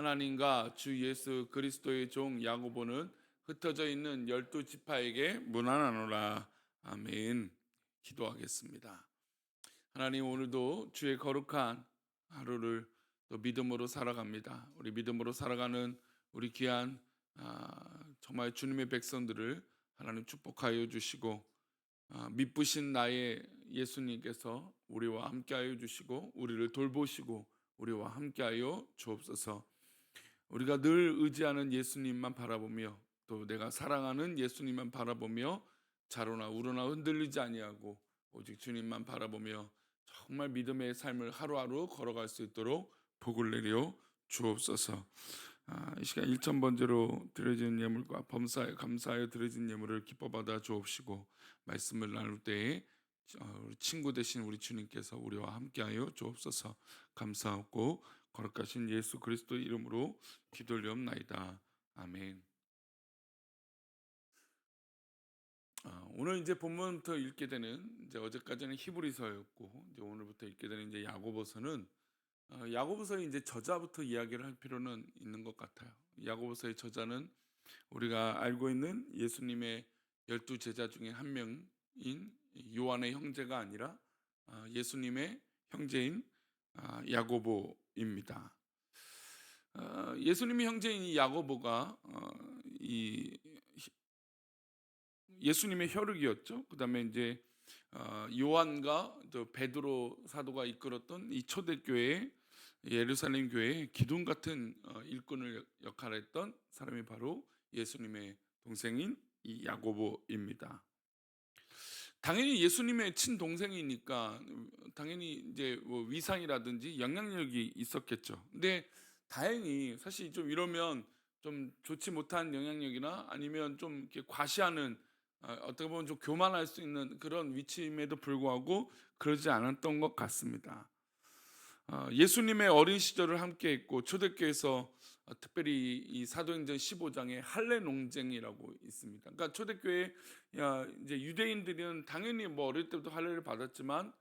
하나님과 주 예수 그리스도의 종 야고보는 흩어져 있는 12지파에게 문안하노라. 아멘. 기도하겠습니다. 하나님, 오늘도 주의 거룩한 하루를 또 믿음으로 살아갑니다. 우리 믿음으로 살아가는 우리 귀한 정말 주님의 백성들을 하나님 축복하여 주시고, 미쁘신 나의 예수님께서 우리와 함께하여 주시고 우리를 돌보시고 우리와 함께하여 주옵소서. 우리가 늘 의지하는 예수님만 바라보며, 또 내가 사랑하는 예수님만 바라보며 자로나 우로나 흔들리지 아니하고 오직 주님만 바라보며 정말 믿음의 삶을 하루하루 걸어갈 수 있도록 복을 내려 주옵소서. 이 시간 일천번제로 드려진 예물과 범사에 감사하여 드려진 예물을 기뻐 받아 주옵시고, 말씀을 나눌 때에 우리 친구 되신 우리 주님께서 우리와 함께하여 주옵소서. 감사하고 거룩하신 예수 그리스도 이름으로 기도올리옵나이다. 아멘. 오늘 이제 본문부터 읽게 되는, 이제 어제까지는 히브리서였고 이제 오늘부터 읽게 되는 이제 야고보서는, 야고보서의 이제 저자부터 이야기를 할 필요는 있는 것 같아요. 야고보서의 저자는 우리가 알고 있는 예수님의 12제자 중에 한 명인 요한의 형제가 아니라 예수님의 형제인 야고보입니다. 예수님의 형제인 이 야고보가 이 예수님의 혈육이었죠. 그다음에 이제 요한과 또 베드로 사도가 이끌었던 이 초대교회, 예루살렘 교회의 기둥 같은 일꾼을 역할했던 사람이 바로 예수님의 동생인 이 야고보입니다. 당연히 예수님의 친동생이니까 당연히 이제 뭐 위상이라든지 영향력이 있었겠죠. 근데 다행히 사실 좀 이러면 좀 좋지 못한 영향력이나 아니면 좀 이렇게 과시하는, 어떻게 보면 좀 교만할 수 있는 그런 위치임에도 불구하고 그러지 않았던 것 같습니다. 예수님의 어린 시절을 함께했고 초대교회에서 특별히 이 사도행전 15장에 할례 논쟁이라고 있습니다. 그러니까 초대교회 이제 유대인들은 당연히 뭐 어릴 때부터 할례를 받았지만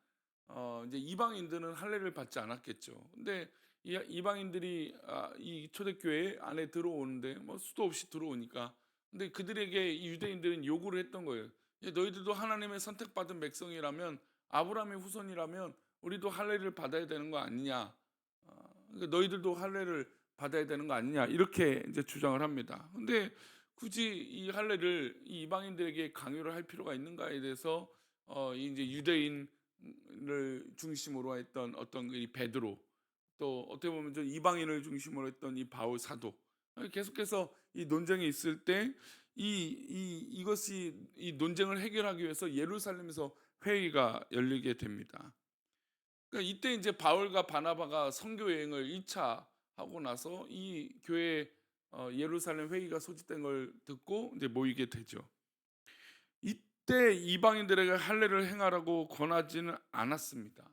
이제 이방인들은 할례를 받지 않았겠죠. 근데 이 이방인들이 이 초대교회 안에 들어오는데 뭐 수도 없이 들어오니까, 근데 그들에게 이 유대인들은 요구를 했던 거예요. 너희들도 하나님의 선택받은 백성이라면, 아브라함의 후손이라면 우리도 할례를 받아야 되는 거 아니냐? 그러니까 너희들도 할례를 받아야 되는 거 아니냐? 이렇게 이제 주장을 합니다. 근데 굳이 이 할례를 이 이방인들에게 강요를 할 필요가 있는가에 대해서 이제 유대인을 중심으로 했던 어떤 이 베드로, 또 어떻게 보면 좀 이방인을 중심으로 했던 이 바울 사도, 계속해서 이 논쟁이 있을 때 이것이 이 논쟁을 해결하기 위해서 예루살렘에서 회의가 열리게 됩니다. 그러니까 이때 이제 바울과 바나바가 선교 여행을 1차 하고 나서 이 교회 예루살렘 회의가 소집된 걸 듣고 이제 모이게 되죠. 이때 이방인들에게 할례를 행하라고 권하지는 않았습니다.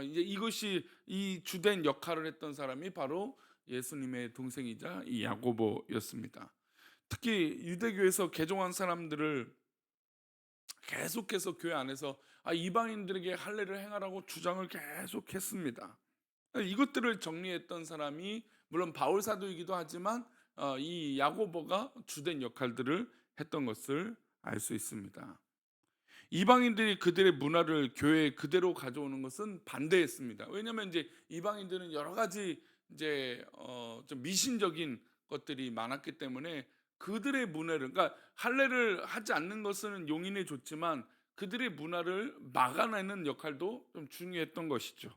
이제 이것이 이 주된 역할을 했던 사람이 바로 예수님의 동생이자 이 야고보였습니다. 특히 유대교에서 개종한 사람들을 계속해서 교회 안에서 이방인들에게 할례를 행하라고 주장을 계속했습니다. 이것들을 정리했던 사람이 물론 바울 사도이기도 하지만 이 야고보가 주된 역할들을 했던 것을 알 수 있습니다. 이방인들이 그들의 문화를 교회에 그대로 가져오는 것은 반대했습니다. 왜냐하면 이제 이방인들은 여러 가지 이제 좀 미신적인 것들이 많았기 때문에 그들의 문화를, 그러니까 할례를 하지 않는 것은 용인해 줬지만 그들의 문화를 막아내는 역할도 좀 중요했던 것이죠.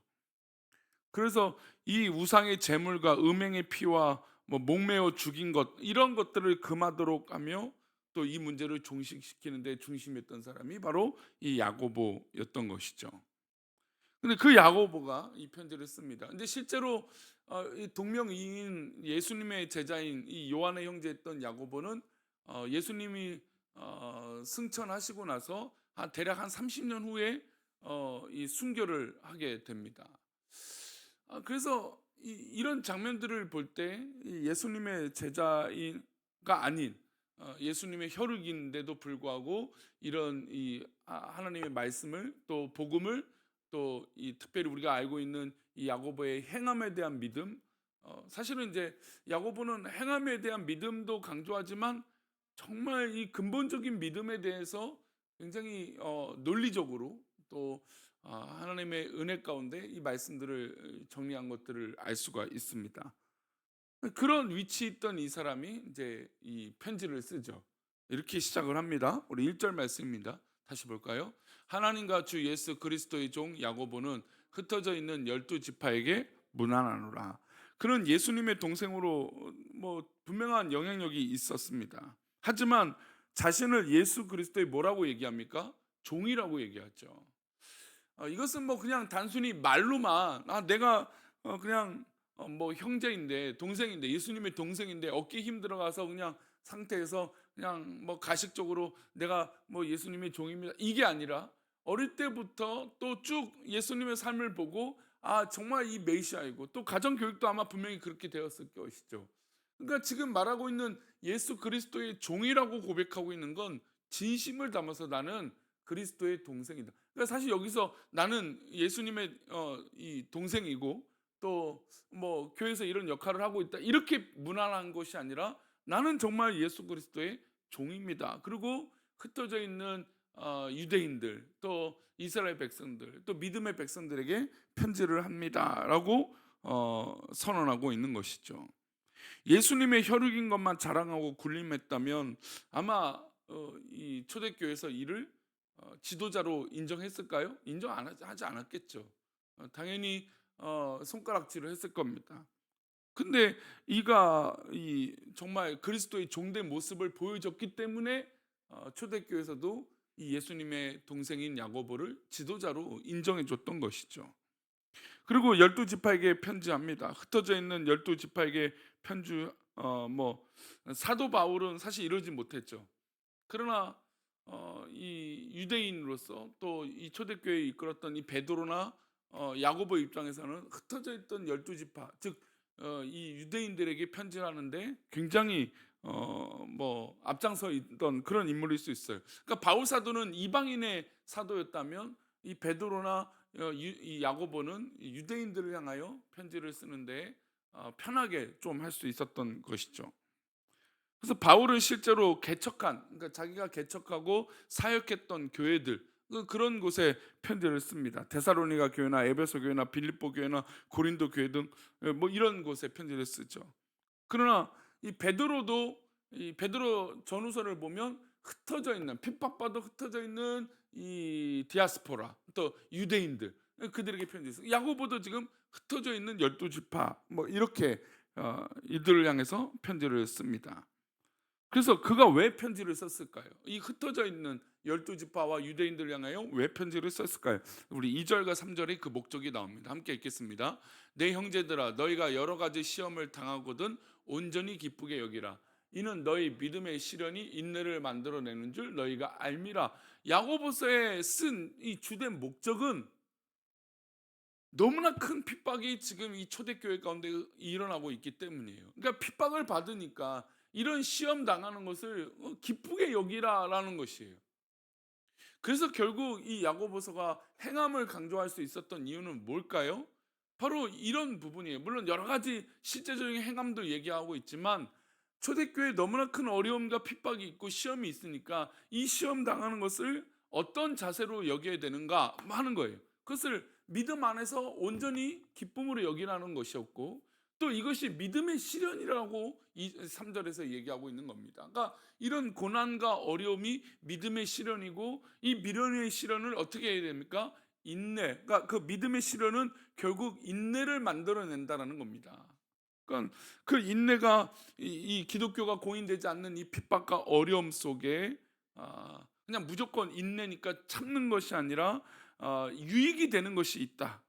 그래서 이 우상의 제물과 음행의 피와 뭐 목매어 죽인 것, 이런 것들을 금하도록 하며 또 이 문제를 종식시키는 데 중심했던 사람이 바로 이 야고보였던 것이죠. 근데 그 야고보가 이 편지를 씁니다. 근데 실제로 이 동명이인 예수님의 제자인 이 요한의 형제였던 야고보는 예수님이 승천하시고 나서 대략 한 30년 후에 이 순교를 하게 됩니다. 그래서 이런 장면들을 볼 때 예수님의 제자가 아닌 예수님의 혈육인데도 불구하고 이런 이 하나님의 말씀을, 또 복음을, 또 이 특별히 우리가 알고 있는 이 야고보의 행함에 대한 믿음, 사실은 이제 야고보는 행함에 대한 믿음도 강조하지만 정말 이 근본적인 믿음에 대해서 굉장히 논리적으로 또 하나님의 은혜 가운데 이 말씀들을 정리한 것들을 알 수가 있습니다. 그런 위치에 있던 이 사람이 이제 이 편지를 쓰죠. 이렇게 시작을 합니다. 우리 1절 말씀입니다. 다시 볼까요? 하나님과 주 예수 그리스도의 종 야고보는 흩어져 있는 12지파에게 문안하노라. 그는 예수님의 동생으로 뭐 분명한 영향력이 있었습니다. 하지만 자신을 예수 그리스도의 뭐라고 얘기합니까? 종이라고 얘기하죠. 이것은 뭐 그냥 단순히 말로만 내가 그냥 뭐 형제인데 동생인데 예수님의 동생인데 어깨 힘 들어가서 그냥 상태에서 그냥 뭐 가식적으로 내가 뭐 예수님의 종입니다 이게 아니라 어릴 때부터 또 쭉 예수님의 삶을 보고 정말 이 메시아이고 또 가정 교육도 아마 분명히 그렇게 되었을 것이죠. 그러니까 지금 말하고 있는 예수 그리스도의 종이라고 고백하고 있는 건 진심을 담아서 나는 그리스도의 동생이다. 그러니까 사실 여기서 나는 예수님의 이 동생이고 또 뭐 교회에서 이런 역할을 하고 있다 이렇게 무난한 것이 아니라 나는 정말 예수 그리스도의 종입니다. 그리고 흩어져 있는 유대인들 또 이스라엘 백성들 또 믿음의 백성들에게 편지를 합니다라고 선언하고 있는 것이죠. 예수님의 혈육인 것만 자랑하고 군림했다면 아마 이 초대교회에서 이를 지도자로 인정했을까요? 인정 하지 않았겠죠. 당연히 손가락질을 했을 겁니다. 근데 이가 이 정말 그리스도의 종된 모습을 보여줬기 때문에 초대교회에서도 이 예수님의 동생인 야고보를 지도자로 인정해 줬던 것이죠. 그리고 12지파에게 편지합니다. 흩어져 있는 12지파에게 편지 뭐 사도 바울은 사실 이러지 못했죠. 그러나 이 유대인으로서 또 이 초대교회에 이끌었던 이 베드로나 야고보 입장에서는 흩어져 있던 12지파 즉 이 유대인들에게 편지를 하는데 굉장히 뭐 앞장서 있던 그런 인물일 수 있어요. 그러니까 바울 사도는 이방인의 사도였다면 이 베드로나 이 야고보는 유대인들을 향하여 편지를 쓰는데 편하게 좀 할 수 있었던 것이죠. 그래서 바울은 실제로 개척한 그러니까 자기가 개척하고 사역했던 교회들 그런 곳에 편지를 씁니다. 데살로니가 교회나 에베소 교회나 빌립보 교회나 고린도 교회 등 뭐 이런 곳에 편지를 쓰죠. 그러나 이 베드로도 이 베드로 전후서를 보면 흩어져 있는 핍박받아 흩어져 있는 이 디아스포라 또 유대인들 그들에게 편지 써요. 야고보도 지금 흩어져 있는 12지파 뭐 이렇게 이들을 향해서 편지를 씁니다. 그래서 그가 왜 편지를 썼을까요? 이 흩어져 있는 12지파와 유대인들을 향하여 왜 편지를 썼을까요? 우리 2절과 3절에 그 목적이 나옵니다. 함께 읽겠습니다. 내 형제들아 너희가 여러 가지 시험을 당하거든 온전히 기쁘게 여기라. 이는 너희 믿음의 시련이 인내를 만들어내는 줄 너희가 알미라. 야고보서에 쓴 이 주된 목적은 너무나 큰 핍박이 지금 이 초대교회 가운데 일어나고 있기 때문이에요. 그러니까 핍박을 받으니까 이런 시험 당하는 것을 기쁘게 여기라라는 것이에요. 그래서 결국 이 야고보서가 행함을 강조할 수 있었던 이유는 뭘까요? 바로 이런 부분이에요. 물론 여러 가지 실제적인 행함도 얘기하고 있지만 초대교회에 너무나 큰 어려움과 핍박이 있고 시험이 있으니까 이 시험 당하는 것을 어떤 자세로 여겨야 되는가 하는 거예요. 그것을 믿음 안에서 온전히 기쁨으로 여기라는 것이었고 또 이것이 믿음의 시련이라고 3절에서 얘기하고 있는 겁니다. 그러니까 이런 고난과 어려움이 믿음의 시련이고 이 믿음의 시련을 어떻게 해야 됩니까? 인내. 그러니까 그 믿음의 시련은 결국 인내를 만들어낸다는 겁니다. 그러니까 그 인내가 이 기독교가 공인되지 않는 이 핍박과 어려움 속에 그냥 무조건 인내니까 참는 것이 아니라 유익이 되는 것이 있다.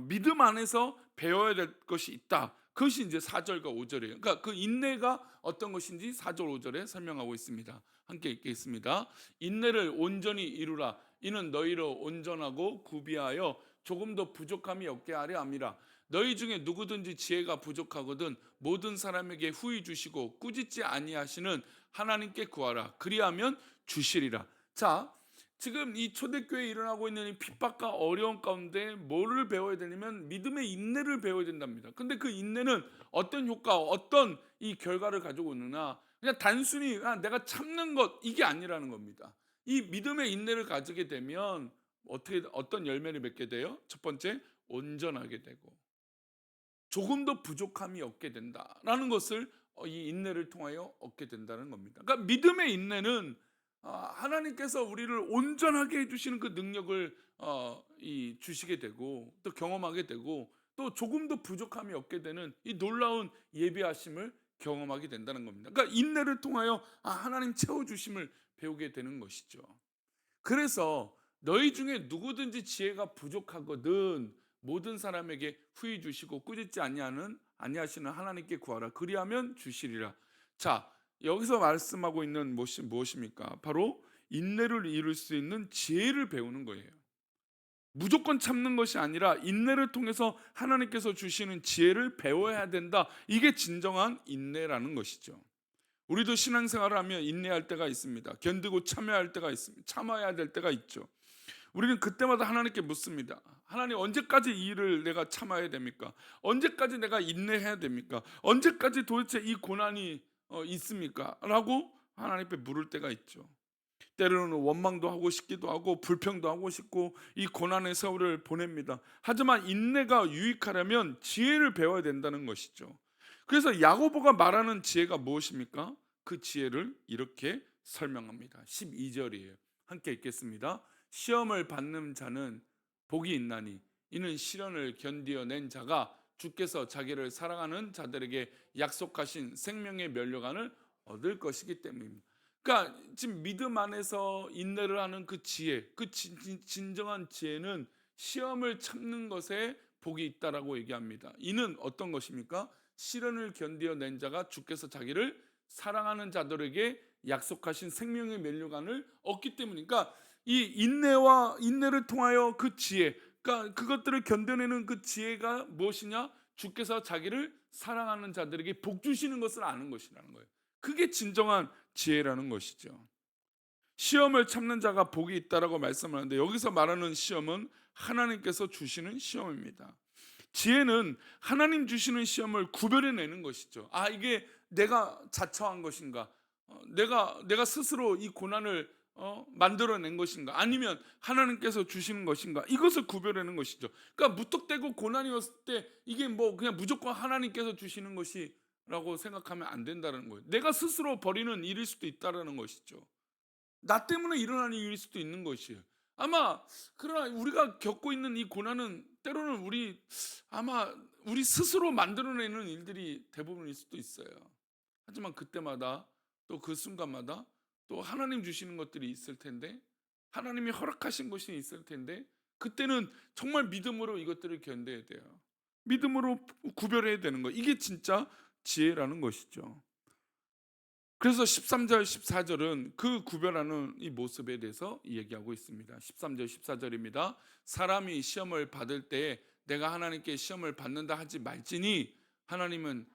믿음 안에서 배워야 될 것이 있다. 그것이 이제 4절과 5절이에요. 그러니까 그 인내가 어떤 것인지 4절 5절에 설명하고 있습니다. 함께 읽겠습니다. 인내를 온전히 이루라. 이는 너희로 온전하고 구비하여 조금도 부족함이 없게 하려 함이라. 너희 중에 누구든지 지혜가 부족하거든 모든 사람에게 후히 주시고 꾸짖지 아니하시는 하나님께 구하라. 그리하면 주시리라. 자, 지금 이 초대교회에 일어나고 있는 이 핍박과 어려운 가운데 뭐를 배워야 되냐면 믿음의 인내를 배워야 된답니다. 근데 그 인내는 어떤 효과, 어떤 이 결과를 가지고 오느냐, 그냥 단순히 내가 참는 것 이게 아니라는 겁니다. 이 믿음의 인내를 가지게 되면 어떤 열매를 맺게 돼요? 첫 번째, 온전하게 되고 조금도 부족함이 없게 된다라는 것을 이 인내를 통하여 얻게 된다는 겁니다. 그러니까 믿음의 인내는 하나님께서 우리를 온전하게 해주시는 그 능력을 주시게 되고 또 경험하게 되고 또 조금도 부족함이 없게 되는 이 놀라운 예비하심을 경험하게 된다는 겁니다. 그러니까 인내를 통하여 하나님 채워주심을 배우게 되는 것이죠. 그래서 너희 중에 누구든지 지혜가 부족하거든 모든 사람에게 후히 주시고 꾸짖지 아니하시는 하나님께 구하라 그리하면 주시리라. 자, 여기서 말씀하고 있는 것이 무엇입니까? 바로 인내를 이룰 수 있는 지혜를 배우는 거예요. 무조건 참는 것이 아니라 인내를 통해서 하나님께서 주시는 지혜를 배워야 된다. 이게 진정한 인내라는 것이죠. 우리도 신앙생활을 하면 인내할 때가 있습니다. 견디고 참아야 할 때가 있습니다. 참아야 될 때가 있죠. 우리는 그때마다 하나님께 묻습니다. 하나님, 언제까지 이 일을 내가 참아야 됩니까? 언제까지 내가 인내해야 됩니까? 언제까지 도대체 이 고난이 있습니까? 라고 하나님 앞에 물을 때가 있죠. 때로는 원망도 하고 싶기도 하고 불평도 하고 싶고 이 고난의 세월을 보냅니다. 하지만 인내가 유익하려면 지혜를 배워야 된다는 것이죠. 그래서 야고보가 말하는 지혜가 무엇입니까? 그 지혜를 이렇게 설명합니다. 12절이에요. 함께 읽겠습니다. 시험을 받는 자는 복이 있나니 이는 시련을 견디어낸 자가 주께서 자기를 사랑하는 자들에게 약속하신 생명의 면류관을 얻을 것이기 때문입니다. 그러니까 지금 믿음 안에서 인내를 하는 그 지혜, 그 진정한 지혜는 시험을 참는 것에 복이 있다라고 얘기합니다. 이는 어떤 것입니까? 시련을 견디어낸 자가 주께서 자기를 사랑하는 자들에게 약속하신 생명의 면류관을 얻기 때문이니까 이 인내를 통하여 그 지혜, 그러니까 그것들을 견뎌내는 그 지혜가 무엇이냐? 주께서 자기를 사랑하는 자들에게 복 주시는 것을 아는 것이라는 거예요. 그게 진정한 지혜라는 것이죠. 시험을 참는 자가 복이 있다라고 말씀하는데 여기서 말하는 시험은 하나님께서 주시는 시험입니다. 지혜는 하나님 주시는 시험을 구별해내는 것이죠. 이게 내가 자처한 것인가? 내가 스스로 이 고난을 만들어낸 것인가? 아니면 하나님께서 주시는 것인가? 이것을 구별하는 것이죠. 그러니까 무턱대고 고난이 왔을 때 이게 뭐 그냥 무조건 하나님께서 주시는 것이라고 생각하면 안 된다는 거예요. 내가 스스로 벌이는 일일 수도 있다는 것이죠. 나 때문에 일어나는 일일 수도 있는 것이에요. 아마 그러나 우리가 겪고 있는 이 고난은 때로는 아마 우리 스스로 만들어내는 일들이 대부분일 수도 있어요. 하지만 그때마다 또 그 순간마다 또 하나님 주시는 것들이 있을 텐데 하나님이 허락하신 것이 있을 텐데 그때는 정말 믿음으로 이것들을 견뎌야 돼요. 믿음으로 구별해야 되는 거. 이게 진짜 지혜라는 것이죠. 그래서 13절 14절은 그 구별하는 이 모습에 대해서 얘기하고 있습니다. 13절 14절입니다. 사람이 시험을 받을 때 내가 하나님께 시험을 받는다 하지 말지니 하나님은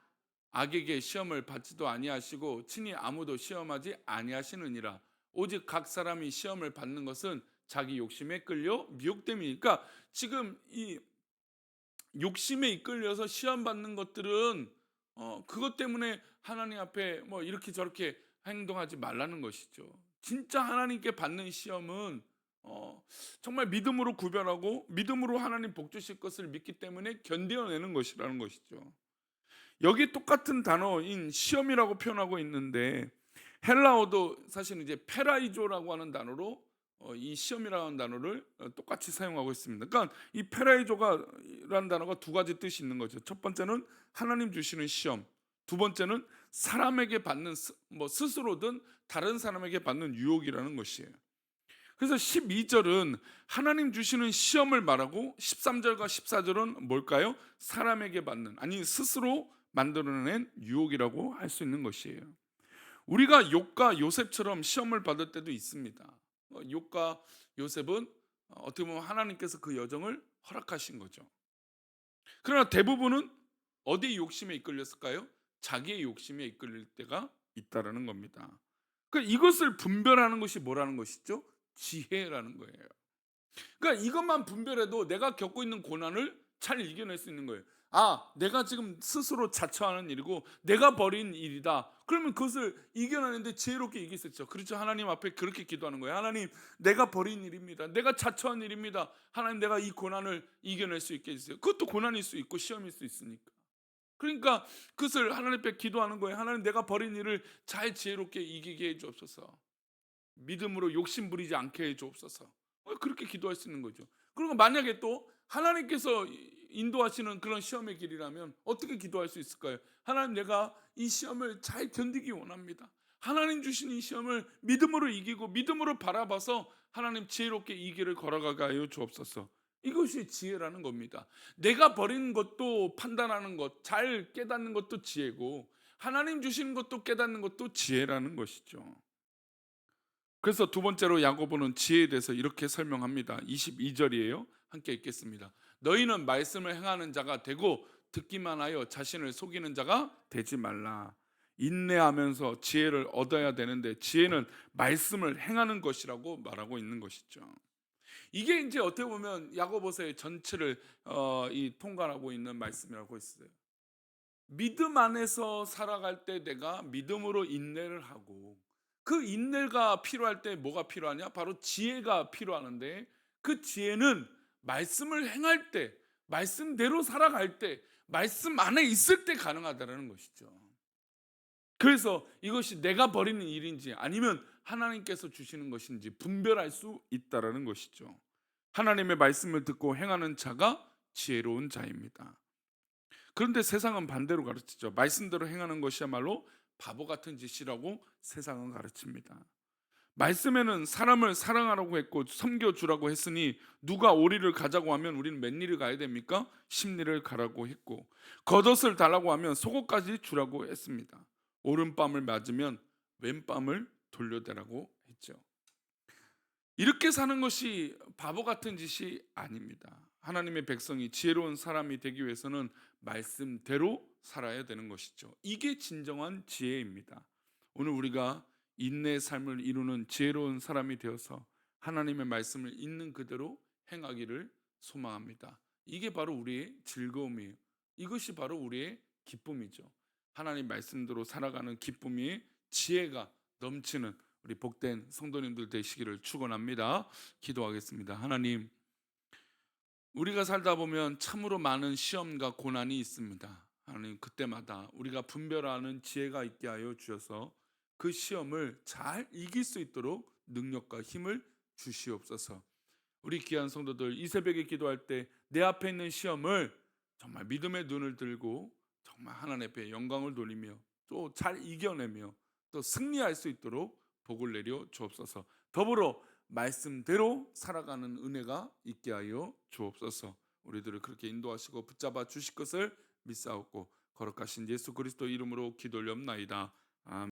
악에게 시험을 받지도 아니하시고 친히 아무도 시험하지 아니하시느니라. 오직 각 사람이 시험을 받는 것은 자기 욕심에 끌려 미혹됨이니까 지금 이 욕심에 이끌려서 시험 받는 것들은 그것 때문에 하나님 앞에 뭐 이렇게 저렇게 행동하지 말라는 것이죠. 진짜 하나님께 받는 시험은 정말 믿음으로 구별하고 믿음으로 하나님 복 주실 것을 믿기 때문에 견뎌내는 것이라는 것이죠. 여기 똑같은 단어인 시험이라고 표현하고 있는데 헬라어도 사실은 이제 페라이조라고 하는 단어로 이 시험이라는 단어를 똑같이 사용하고 있습니다. 그러니까 이 페라이조가라는 단어가 두 가지 뜻이 있는 거죠. 첫 번째는 하나님 주시는 시험, 두 번째는 사람에게 받는 스스로든 다른 사람에게 받는 유혹이라는 것이에요. 그래서 12절은 하나님 주시는 시험을 말하고 13절과 14절은 뭘까요? 사람에게 받는, 아니 스스로 만들어낸 유혹이라고 할 수 있는 것이에요. 우리가 욥과 요셉처럼 시험을 받을 때도 있습니다. 욥과 요셉은 어떻게 보면 하나님께서 그 여정을 허락하신 거죠. 그러나 대부분은 어디에 욕심에 이끌렸을까요? 자기의 욕심에 이끌릴 때가 있다라는 겁니다. 그러니까 이것을 분별하는 것이 뭐라는 것이죠? 지혜라는 거예요. 그러니까 이것만 분별해도 내가 겪고 있는 고난을 잘 이겨낼 수 있는 거예요. 아, 내가 지금 스스로 자처하는 일이고 내가 벌인 일이다. 그러면 그것을 이겨내는데 지혜롭게 이길 수 있죠. 그렇죠. 하나님 앞에 그렇게 기도하는 거예요. 하나님, 내가 벌인 일입니다. 내가 자처한 일입니다. 하나님, 내가 이 고난을 이겨낼 수 있게 해주세요. 그것도 고난일 수 있고 시험일 수 있으니까. 그러니까 그것을 하나님 앞에 기도하는 거예요. 하나님, 내가 벌인 일을 잘 지혜롭게 이기게 해 주옵소서. 믿음으로 욕심 부리지 않게 해 주옵소서. 그렇게 기도할 수 있는 거죠. 그리고 만약에 또 하나님께서 인도하시는 그런 시험의 길이라면 어떻게 기도할 수 있을까요? 하나님, 내가 이 시험을 잘 견디기 원합니다. 하나님 주신 이 시험을 믿음으로 이기고 믿음으로 바라봐서 하나님 지혜롭게 이 길을 걸어가게 하여 주옵소서. 이것이 지혜라는 겁니다. 내가 버린 것도 판단하는 것, 잘 깨닫는 것도 지혜고 하나님 주시는 것도 깨닫는 것도 지혜라는 것이죠. 그래서 두 번째로 야고보는 지혜에 대해서 이렇게 설명합니다. 22절이에요. 함께 읽겠습니다. 너희는 말씀을 행하는 자가 되고 듣기만 하여 자신을 속이는 자가 되지 말라. 인내하면서 지혜를 얻어야 되는데 지혜는 말씀을 행하는 것이라고 말하고 있는 것이죠. 이게 이제 어떻게 보면 야고보서의 전체를 이 통괄하고 있는 말씀이라고 했어요. 믿음 안에서 살아갈 때 내가 믿음으로 인내를 하고 그 인내가 필요할 때 뭐가 필요하냐? 바로 지혜가 필요하는데 그 지혜는 말씀을 행할 때, 말씀대로 살아갈 때, 말씀 안에 있을 때 가능하다는 것이죠. 그래서 이것이 내가 벌이는 일인지 아니면 하나님께서 주시는 것인지 분별할 수 있다는 것이죠. 하나님의 말씀을 듣고 행하는 자가 지혜로운 자입니다. 그런데 세상은 반대로 가르치죠. 말씀대로 행하는 것이야말로 바보 같은 짓이라고 세상은 가르칩니다. 말씀에는 사람을 사랑하라고 했고 섬겨주라고 했으니 누가 오리를 가자고 하면 우리는 맨리를 가야 됩니까? 십리를 가라고 했고 겉옷을 달라고 하면 속옷까지 주라고 했습니다. 오른밤을 맞으면 왼밤을 돌려대라고 했죠. 이렇게 사는 것이 바보 같은 짓이 아닙니다. 하나님의 백성이 지혜로운 사람이 되기 위해서는 말씀대로 살아야 되는 것이죠. 이게 진정한 지혜입니다. 오늘 우리가 인내의 삶을 이루는 지혜로운 사람이 되어서 하나님의 말씀을 있는 그대로 행하기를 소망합니다. 이게 바로 우리의 즐거움이에요. 이것이 바로 우리의 기쁨이죠. 하나님 말씀대로 살아가는 기쁨이 지혜가 넘치는 우리 복된 성도님들 되시기를 축원합니다. 기도하겠습니다. 하나님, 우리가 살다 보면 참으로 많은 시험과 고난이 있습니다. 하나님, 그때마다 우리가 분별하는 지혜가 있게 하여 주셔서 그 시험을 잘 이길 수 있도록 능력과 힘을 주시옵소서. 우리 귀한 성도들, 이 새벽에 기도할 때 내 앞에 있는 시험을 정말 믿음의 눈을 들고 정말 하나님 앞에 영광을 돌리며 또 잘 이겨내며 또 승리할 수 있도록 복을 내려 주옵소서. 더불어 말씀대로 살아가는 은혜가 있게 하여 주옵소서. 우리들을 그렇게 인도하시고 붙잡아 주실 것을 믿사옵고 거룩하신 예수 그리스도 이름으로 기도 올리옵나이다. 아멘.